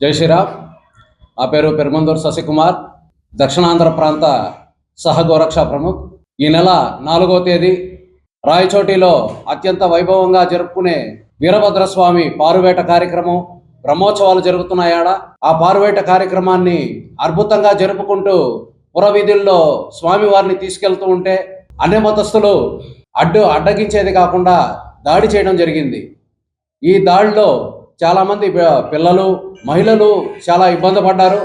జై శ్రీరామ్. నా పేరు పెరుమందూరు శశికుమార్, దక్షిణాంధ్ర ప్రాంత సహగోరక్ష ప్రముఖ్. ఈ నెల 4వ తేదీ రాయచోటిలో అత్యంత వైభవంగా జరుపుకునే వీరభద్రస్వామి పారువేట కార్యక్రమం బ్రహ్మోత్సవాలు జరుగుతున్నాయాడ. ఆ పారువేట కార్యక్రమాన్ని అద్భుతంగా జరుపుకుంటూ పురవీధుల్లో స్వామివారిని తీసుకెళ్తూ ఉంటే అన్ని మతస్థులు అడ్డగించేది కాకుండా దాడి చేయడం జరిగింది. ఈ దాడిలో చాలామంది పిల్లలు, మహిళలు చాలా ఇబ్బంది పడ్డారు.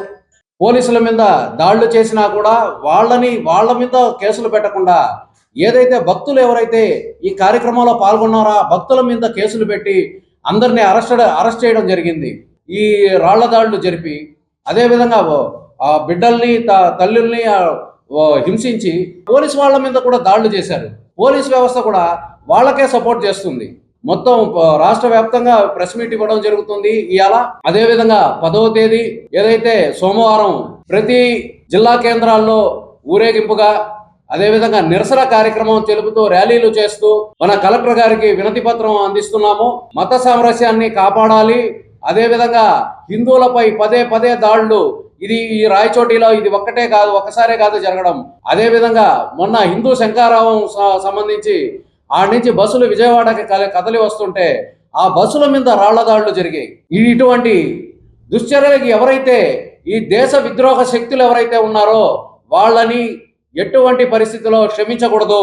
పోలీసుల మీద దాడులు చేసినా కూడా వాళ్ళ మీద కేసులు పెట్టకుండా ఏదైతే భక్తులు ఎవరైతే ఈ కార్యక్రమంలో పాల్గొన్నారో ఆ భక్తుల మీద కేసులు పెట్టి అందరినీ అరెస్ట్ చేయడం జరిగింది. ఈ రాళ్ల దాడులు జరిపి అదేవిధంగా ఆ బిడ్డల్ని తల్లుల్ని హింసించి పోలీసు వాళ్ళ మీద కూడా దాడులు చేశారు. పోలీస్ వ్యవస్థ కూడా వాళ్ళకే సపోర్ట్ చేస్తుంది. మొత్తం రాష్ట్ర వ్యాప్తంగా ప్రెస్ మీట్ ఇవ్వడం జరుగుతుంది ఇవాళ. అదేవిధంగా 10వ తేదీ ఏదైతే సోమవారం ప్రతి జిల్లా కేంద్రాల్లో ఊరేగింపుగా అదేవిధంగా నిరసన కార్యక్రమం తెలుపుతూ ర్యాలీలు చేస్తూ మన కలెక్టర్ గారికి వినతి పత్రం అందిస్తున్నాము. మత సామరస్యాన్ని కాపాడాలి. అదేవిధంగా హిందువులపై పదే దాడులు ఇది ఈ రాయచోటిలో ఇది ఒక్కసారే కాదు జరగడం. అదేవిధంగా మొన్న హిందూ శంకారావం సంబంధించి ఆడి నుంచి బస్సులు విజయవాడకి కదలి వస్తుంటే ఆ బస్సుల మీద రాళ్ల దాడులు జరిగాయి. ఇటువంటి దుశ్చర్యలకి ఎవరైతే ఈ దేశ విద్రోహ శక్తులు ఎవరైతే ఉన్నారో వాళ్ళని ఎటువంటి పరిస్థితిలో క్షమించకూడదు.